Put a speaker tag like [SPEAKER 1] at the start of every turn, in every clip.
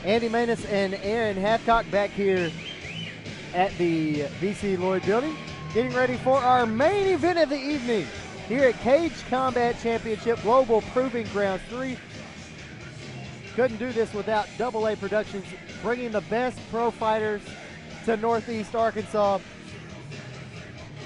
[SPEAKER 1] Andy Maness and Aaron Hathcock back here at the VC Lloyd building, getting ready for our main event of the evening here at Cage Combat Championship Global Proving Ground 3. Couldn't do this without AA Productions bringing the best pro fighters to Northeast Arkansas.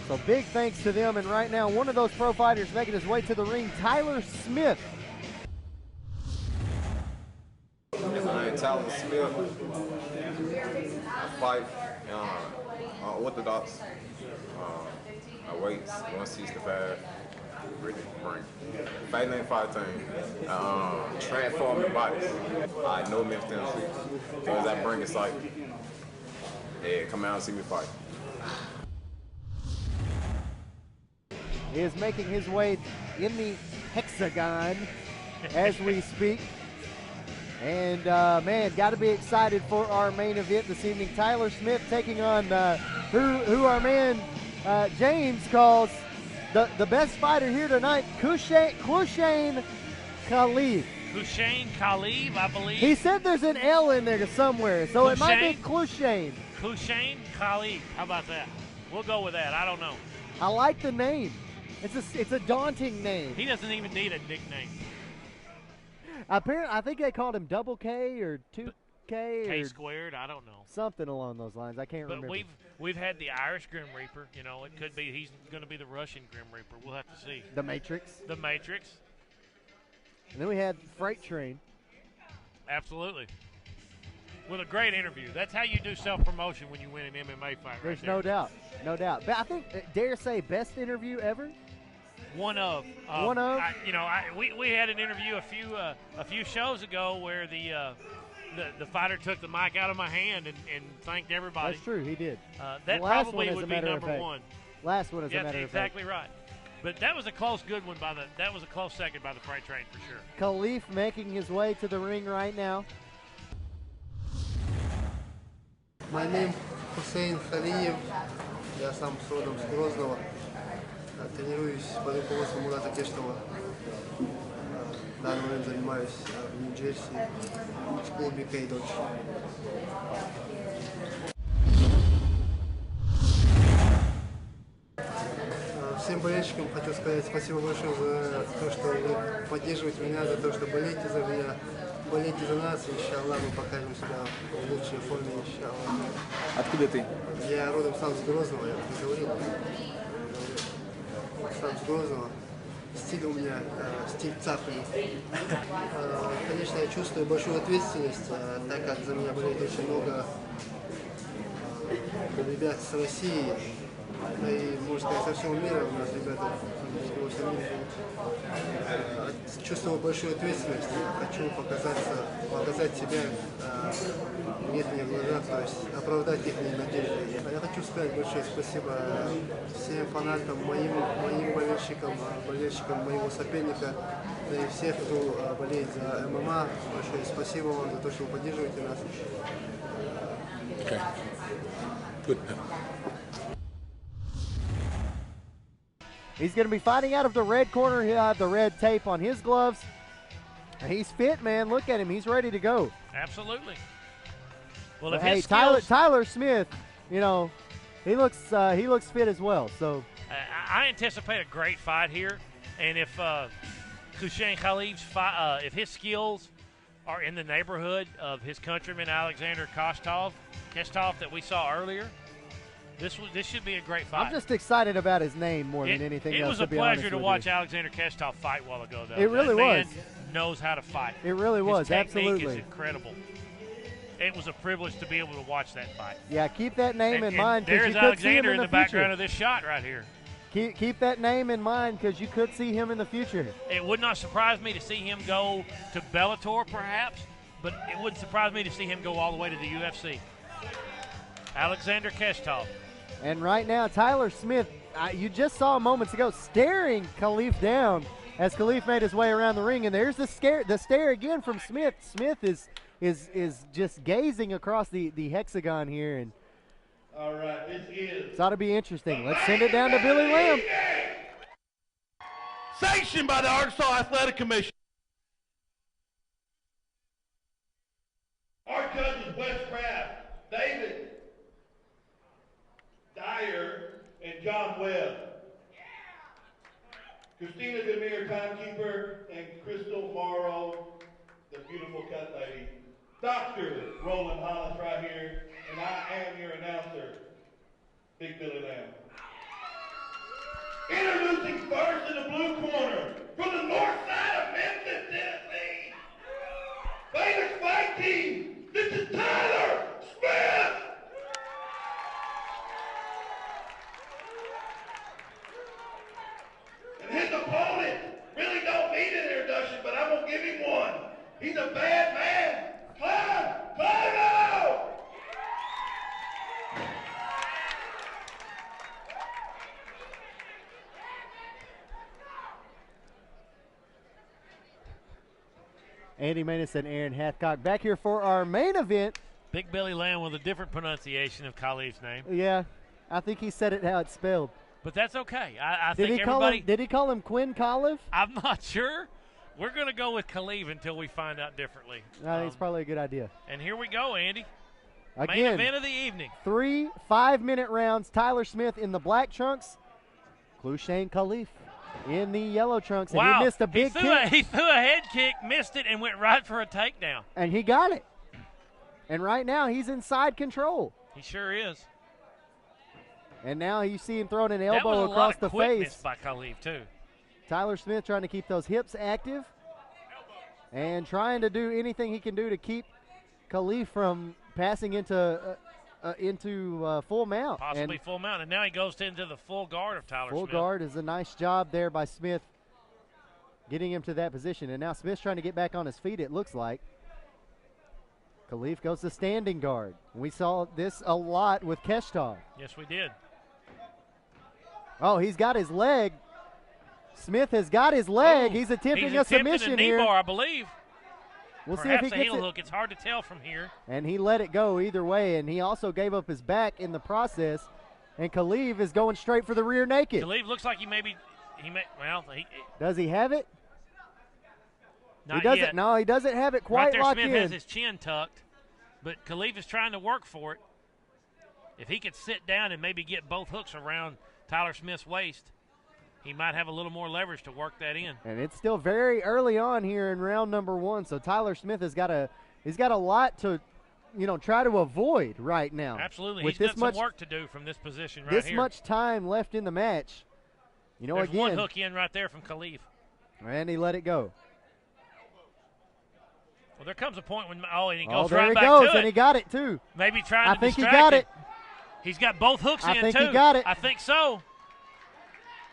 [SPEAKER 1] So big thanks to them. And right now, one of those pro fighters making his way to the ring, Tyler Smith.
[SPEAKER 2] My name is Tайлер Smith. I fight orthodox. My weight's 165. Really rank. Fighting ain't 5 times. Transforming bodies. I know Memphis, Tennessee. Because I bring excitement. Yeah, come out and see me fight.
[SPEAKER 1] He is making his way in the hexagon as we speak. And, man, got to be excited for our main event this evening. Tyler Smith taking on who our man James calls the best fighter here tonight, Hussein Халиев.
[SPEAKER 3] Hussein Халиев, I believe.
[SPEAKER 1] He said there's an L in there somewhere, so it might be Hussein.
[SPEAKER 3] Hussein Халиев. How about that? We'll go with that. I don't know.
[SPEAKER 1] I like the name. It's a daunting name.
[SPEAKER 3] He doesn't even need a nickname.
[SPEAKER 1] Apparently, I think they called him Double K or 2K
[SPEAKER 3] K
[SPEAKER 1] or
[SPEAKER 3] squared. I don't know.
[SPEAKER 1] Something along those lines. I can't remember.
[SPEAKER 3] But we've had the Irish Grim Reaper. You know, it could be he's going to be the Russian Grim Reaper. We'll have to see.
[SPEAKER 1] The Matrix.
[SPEAKER 3] The Matrix.
[SPEAKER 1] And then we had Freight Train.
[SPEAKER 3] Absolutely. With a great interview. That's how you do self-promotion when you win an MMA fight.
[SPEAKER 1] There's
[SPEAKER 3] right there.
[SPEAKER 1] no doubt. But I think, dare say, best interview ever.
[SPEAKER 3] One of. We had an interview a few shows ago where the fighter took the mic out of my hand and thanked everybody.
[SPEAKER 1] That's true, he did.
[SPEAKER 3] That probably would be number one.
[SPEAKER 1] Last one, as a matter of fact.
[SPEAKER 3] Exactly right. But that was a close good one that was a close second by the Freight Train for sure.
[SPEAKER 1] Khalif making his way to the ring right now.
[SPEAKER 4] My name Хусейн Халиев. Я сам родом с Грозного. Тренируюсь под руководством Мурата Кештова. В данный момент занимаюсь в Нью-Джерси в клубе Кейдодж. Всем болельщикам хочу сказать спасибо большое за то, что вы поддерживаете меня, за то, что болеете за меня. Болейте за нас, иншаллах, мы покажем себя в лучшей форме, иншаллах.
[SPEAKER 5] Откуда ты?
[SPEAKER 4] Я родом сам с Грозного, я говорил. Сам с Грозного. Стиль у меня, стиль цапли. Конечно, я чувствую большую ответственность, так как за меня болеет очень много ребят с России. Да и, можно сказать, со всего мира у нас ребята во всем мире живут. Чувствую большую ответственность, хочу показать себя, иметь мне в глазах, то есть оправдать их надежды. Я хочу сказать большое спасибо всем фанатам, моим болельщикам моего соперника, да и всех, кто болеет за ММА. Большое спасибо вам за то, что вы поддерживаете нас.
[SPEAKER 5] Okay. Good.
[SPEAKER 1] He's going to be fighting out of the red corner. He'll have the red tape on his gloves. He's fit, man. Look at him. He's ready to go.
[SPEAKER 3] Absolutely. Well, if
[SPEAKER 1] hey,
[SPEAKER 3] his skills,
[SPEAKER 1] Tyler Smith, you know, he looks fit as well. So
[SPEAKER 3] I anticipate a great fight here, and if Hussein Khaliev's fight, if his skills are in the neighborhood of his countryman Alexander Kestov that we saw earlier, this should be a great fight.
[SPEAKER 1] I'm just excited about his name more than anything else.
[SPEAKER 3] It was a pleasure to watch Alexander Kestov fight a while ago, though.
[SPEAKER 1] It really was.
[SPEAKER 3] Man knows how to fight.
[SPEAKER 1] It really was, absolutely.
[SPEAKER 3] His technique is incredible. It was a privilege to be able to watch that fight.
[SPEAKER 1] Yeah, keep that name in mind.
[SPEAKER 3] There's Alexander in the background of this shot right here.
[SPEAKER 1] Keep that name in mind because you could see him in the future.
[SPEAKER 3] It would not surprise me to see him go to Bellator, perhaps, but it wouldn't surprise me to see him go all the way to the UFC. Alexander Kestov.
[SPEAKER 1] And right now, Tyler Smith, you just saw moments ago, staring Khalif down as Khalif made his way around the ring. And there's the stare again from Smith. Smith is just gazing across the hexagon here. And
[SPEAKER 6] all right, this is.
[SPEAKER 1] It's ought to be interesting. Let's send it down to Billy Lamb.
[SPEAKER 6] Sanctioned by the Arkansas Athletic Commission. West Craft, David, Dyer, and John Webb. Christina Demir, timekeeper, and Crystal Morrow, the beautiful cut lady. Dr. Roland Hollis right here, and I am your announcer, Big Billy Lamb. Introducing first in the blue corner, from the north side of Memphis, Tennessee, famous fight team, this is Tyler Smith! And his opponent really don't need an introduction, but I'm gonna give him one. He's a bad man. Clive out!
[SPEAKER 1] Andy Maness and Aaron Hathcock back here for our main event.
[SPEAKER 3] Big Billy Lamb with a different pronunciation of Khalif's name.
[SPEAKER 1] Yeah, I think he said it how it's spelled.
[SPEAKER 3] But that's okay. I
[SPEAKER 1] Did
[SPEAKER 3] think
[SPEAKER 1] he call
[SPEAKER 3] everybody.
[SPEAKER 1] him? Did he call him Quinn Khalif?
[SPEAKER 3] I'm not sure. We're going to go with Khalif until we find out differently.
[SPEAKER 1] I think it's probably a good idea.
[SPEAKER 3] And here we go, Andy. Main
[SPEAKER 1] Again,
[SPEAKER 3] event of the evening.
[SPEAKER 1] 3 5-minute rounds. Tyler Smith in the black trunks. Hussein Khalif in the yellow trunks. And
[SPEAKER 3] Wow.
[SPEAKER 1] he missed a big kick.
[SPEAKER 3] He threw a head kick, missed it, and went right for a takedown.
[SPEAKER 1] And he got it. And right now he's inside control.
[SPEAKER 3] He sure is.
[SPEAKER 1] And now you see him throwing an
[SPEAKER 3] That was
[SPEAKER 1] elbow
[SPEAKER 3] a lot
[SPEAKER 1] across
[SPEAKER 3] of
[SPEAKER 1] the
[SPEAKER 3] quickness
[SPEAKER 1] face.
[SPEAKER 3] by Khalif, too.
[SPEAKER 1] Tyler Smith trying to keep those hips active and trying to do anything he can do to keep Khalif from passing into full mount.
[SPEAKER 3] Possibly
[SPEAKER 1] And
[SPEAKER 3] full mount. And now he goes into the full guard of Tyler
[SPEAKER 1] full
[SPEAKER 3] Smith.
[SPEAKER 1] guard is a nice job there by Smith getting him to that position. And now Smith's trying to get back on his feet, it looks like. Khalif goes to standing guard. We saw this a lot with Keshtov.
[SPEAKER 3] Yes, we did.
[SPEAKER 1] Oh, he's got his leg. Smith has got his leg. He's attempting a submission
[SPEAKER 3] a knee
[SPEAKER 1] here.
[SPEAKER 3] bar, I believe.
[SPEAKER 1] We'll
[SPEAKER 3] Perhaps
[SPEAKER 1] see if he
[SPEAKER 3] a
[SPEAKER 1] gets
[SPEAKER 3] heel
[SPEAKER 1] it.
[SPEAKER 3] hook. It's hard to tell from here.
[SPEAKER 1] And he let it go either way, and he also gave up his back in the process. And Khalif is going straight for the rear naked.
[SPEAKER 3] Khalif looks like he may,
[SPEAKER 1] Does he have it?
[SPEAKER 3] not
[SPEAKER 1] He doesn't.
[SPEAKER 3] yet.
[SPEAKER 1] No, he doesn't have it
[SPEAKER 3] Right
[SPEAKER 1] quite
[SPEAKER 3] there,
[SPEAKER 1] locked
[SPEAKER 3] Smith
[SPEAKER 1] in.
[SPEAKER 3] has his chin tucked, but Khalif is trying to work for it. If he could sit down and maybe get both hooks around Tyler Smith's waist, he might have a little more leverage to work that in.
[SPEAKER 1] And it's still very early on here in round number 1, so Tyler Smith has got a lot to, try to avoid right now.
[SPEAKER 3] Absolutely,
[SPEAKER 1] With
[SPEAKER 3] he's
[SPEAKER 1] this
[SPEAKER 3] got
[SPEAKER 1] much
[SPEAKER 3] some work to do from this position right
[SPEAKER 1] this
[SPEAKER 3] here.
[SPEAKER 1] much time left in the match.
[SPEAKER 3] There's
[SPEAKER 1] Again,
[SPEAKER 3] one hook in right there from Khalif.
[SPEAKER 1] and he let it go.
[SPEAKER 3] Well, there comes a point when and he
[SPEAKER 1] Oh,
[SPEAKER 3] goes
[SPEAKER 1] there
[SPEAKER 3] right
[SPEAKER 1] he
[SPEAKER 3] back
[SPEAKER 1] goes,
[SPEAKER 3] to
[SPEAKER 1] and
[SPEAKER 3] it.
[SPEAKER 1] he got it too.
[SPEAKER 3] Maybe trying
[SPEAKER 1] I
[SPEAKER 3] to
[SPEAKER 1] think he
[SPEAKER 3] distract
[SPEAKER 1] got
[SPEAKER 3] him.
[SPEAKER 1] it.
[SPEAKER 3] He's got both hooks
[SPEAKER 1] I
[SPEAKER 3] in
[SPEAKER 1] think
[SPEAKER 3] too.
[SPEAKER 1] he got it.
[SPEAKER 3] I think so.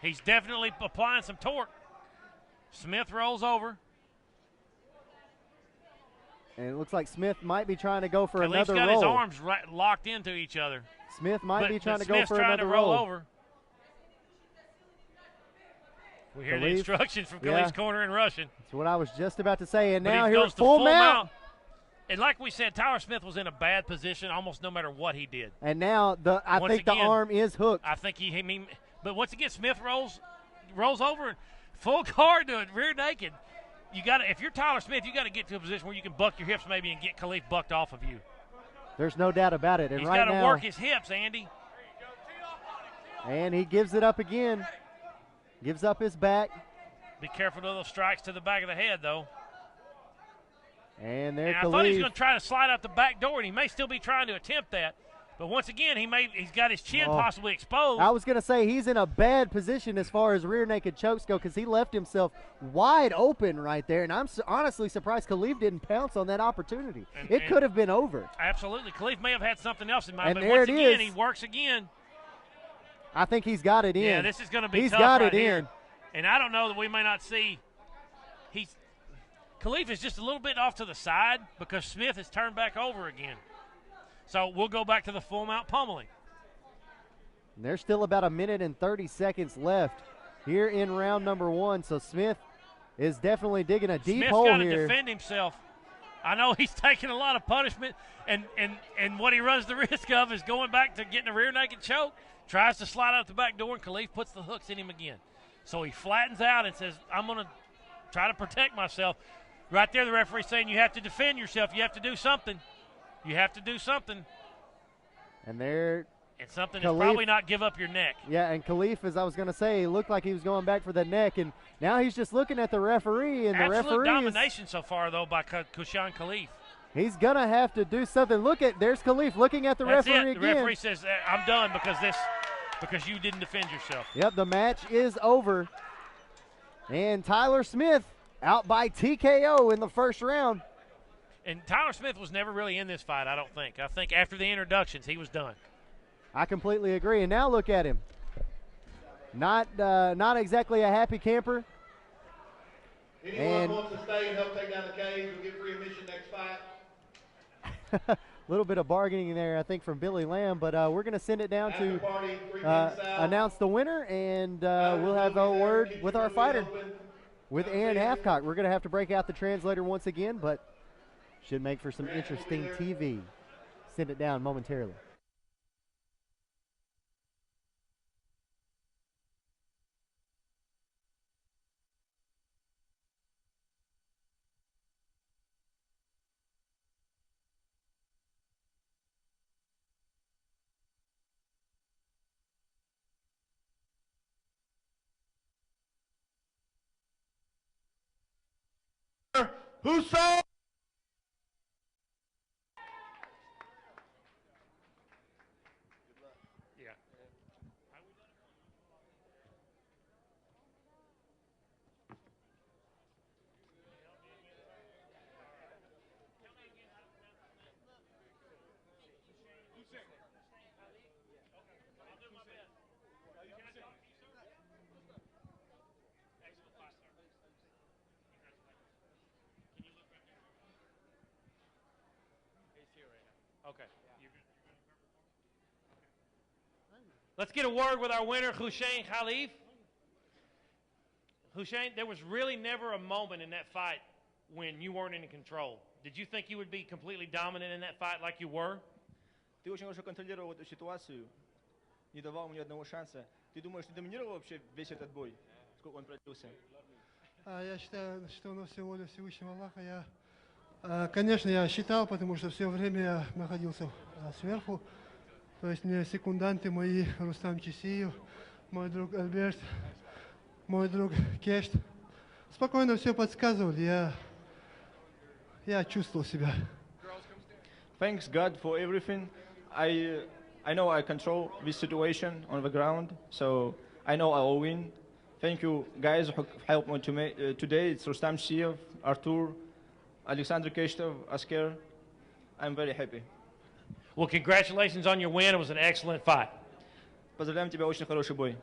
[SPEAKER 3] He's definitely applying some torque. Smith rolls over.
[SPEAKER 1] And it looks like Smith might be trying to go for
[SPEAKER 3] Khalif's
[SPEAKER 1] another
[SPEAKER 3] got
[SPEAKER 1] roll.
[SPEAKER 3] his arms locked into each other.
[SPEAKER 1] Smith might be trying to go
[SPEAKER 3] Smith's
[SPEAKER 1] for
[SPEAKER 3] trying
[SPEAKER 1] another
[SPEAKER 3] to roll
[SPEAKER 1] roll.
[SPEAKER 3] over. We hear the
[SPEAKER 1] Khalif,
[SPEAKER 3] instructions from
[SPEAKER 1] yeah.
[SPEAKER 3] Khalif's corner in Russian.
[SPEAKER 1] That's what I was just about to say. And
[SPEAKER 3] But
[SPEAKER 1] now
[SPEAKER 3] he
[SPEAKER 1] here
[SPEAKER 3] goes
[SPEAKER 1] at
[SPEAKER 3] to
[SPEAKER 1] full mount.
[SPEAKER 3] And like we said, Tyler Smith was in a bad position almost no matter what he did.
[SPEAKER 1] And now I
[SPEAKER 3] Once
[SPEAKER 1] think the
[SPEAKER 3] again,
[SPEAKER 1] arm is hooked.
[SPEAKER 3] I think but once again, Smith rolls over and full guard to it, rear naked. If you're Tyler Smith, you got to get to a position where you can buck your hips maybe and get Khalif bucked off of you.
[SPEAKER 1] There's no doubt about it. And
[SPEAKER 3] He's
[SPEAKER 1] right
[SPEAKER 3] got to
[SPEAKER 1] now,
[SPEAKER 3] work his hips, Andy.
[SPEAKER 1] and he gives it up again. Gives up his back.
[SPEAKER 3] Be careful of those strikes to the back of the head, though.
[SPEAKER 1] And there
[SPEAKER 3] And I thought he was
[SPEAKER 1] Khalif.
[SPEAKER 3] going to try to slide out the back door, and he may still be trying to attempt that. But once again, he's got his chin possibly exposed.
[SPEAKER 1] I was going to say he's in a bad position as far as rear naked chokes go because he left himself wide open right there. And I'm honestly surprised Khalif didn't pounce on that opportunity. It could have been over.
[SPEAKER 3] Absolutely. Khalif may have had something else in mind,
[SPEAKER 1] And
[SPEAKER 3] but
[SPEAKER 1] there
[SPEAKER 3] once
[SPEAKER 1] it
[SPEAKER 3] again,
[SPEAKER 1] is.
[SPEAKER 3] he works again.
[SPEAKER 1] I think he's got it in.
[SPEAKER 3] Yeah, this is going to be
[SPEAKER 1] He's
[SPEAKER 3] tough
[SPEAKER 1] got
[SPEAKER 3] right
[SPEAKER 1] it
[SPEAKER 3] here.
[SPEAKER 1] in.
[SPEAKER 3] And I don't know that we may not see. Khalif is just a little bit off to the side because Smith has turned back over again. So we'll go back to the full mount pummeling.
[SPEAKER 1] There's still about 1 minute and 30 seconds left here in round number 1. So Smith is definitely digging a deep hole
[SPEAKER 3] Smith's got to
[SPEAKER 1] here.
[SPEAKER 3] defend himself. I know he's taking a lot of punishment, and what he runs the risk of is going back to getting a rear naked choke. Tries to slide out the back door, and Khalif puts the hooks in him again. So he flattens out and says, I'm going to try to protect myself. Right there, the referee's saying you have to defend yourself. You have to do something. You have to do something.
[SPEAKER 1] And there.
[SPEAKER 3] And something is
[SPEAKER 1] Khalif,
[SPEAKER 3] probably not give up your neck.
[SPEAKER 1] Yeah, and Khalif, as I was going to say, looked like he was going back for the neck, and now he's just looking at the referee, and
[SPEAKER 3] Absolute
[SPEAKER 1] the referee
[SPEAKER 3] domination so far, though, by Hussein Khalif.
[SPEAKER 1] He's going to have to do something. Look at, there's Khalif looking at the
[SPEAKER 3] That's
[SPEAKER 1] referee
[SPEAKER 3] it.
[SPEAKER 1] again.
[SPEAKER 3] The referee says, I'm done because you didn't defend yourself.
[SPEAKER 1] Yep, the match is over. And Tyler Smith out by TKO in the first round.
[SPEAKER 3] And Tyler Smith was never really in this fight, I don't think. I think after the introductions, he was done.
[SPEAKER 1] I completely agree. And now look at him. Not exactly a happy camper.
[SPEAKER 6] Anyone wants to stay and help take down the cage will get free admission next fight.
[SPEAKER 1] A little bit of bargaining there, I think, from Billy Lamb, but we're going to send it down to announce the winner, and we'll have a word with our fighter, with Aaron Hathcock. We're going to have to break out the translator once again, but should make for some interesting TV. Send it down momentarily.
[SPEAKER 6] Hussein!
[SPEAKER 3] Yeah. Okay. Let's get a word with our winner, Hussein Khalif. Hussein, there was really never a moment in that fight when you weren't in control. Did you think you would be completely dominant in that fight like you were?
[SPEAKER 7] Ты очень хорошо контролировал эту ситуацию, не давал мне одного шанса. Ты думаешь, ты доминировал вообще весь этот бой? Сколько он продлился?
[SPEAKER 4] Я считаю, что на всю волю Всевышнего Аллаха. Конечно, я считал, потому что все время я находился сверху. То есть мне секунданты мои, Рустам Чесиев, мой друг Альберт, мой друг Кешт, спокойно все подсказывали. Я чувствовал себя.
[SPEAKER 7] Thanks God for everything. I know I control this situation on the ground, so I know I will win. Thank you guys who helped me today. It's Rustam Chesiev, Artur, Alexander Keshtov, Asker. I'm very happy.
[SPEAKER 3] Well, congratulations on your win. It was an excellent fight.
[SPEAKER 7] Поздравляем тебя, очень хороший бой.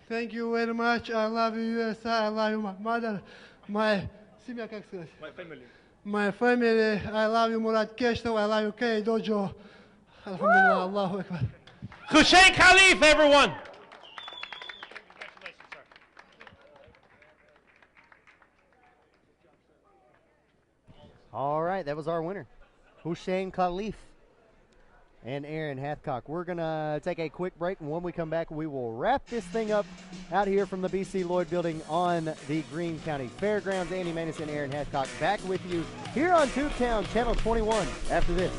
[SPEAKER 4] Thank you very much. I love you, USA. I love you, my mother, my семья, как сказать?
[SPEAKER 7] My family.
[SPEAKER 4] My family. I love you, Murat Keshtov. I love you, K Dojo. Alhamdulillah, Allahu Akbar.
[SPEAKER 3] Hussein Khalif, everyone. Congratulations, sir.
[SPEAKER 1] All right, that was our winner, Hussein Khalif and Aaron Hathcock. We're going to take a quick break, and when we come back, we will wrap this thing up out here from the BC Lloyd building on the Greene County Fairgrounds. Andy Manis and Aaron Hathcock back with you here on Tubetown Channel 21 after this.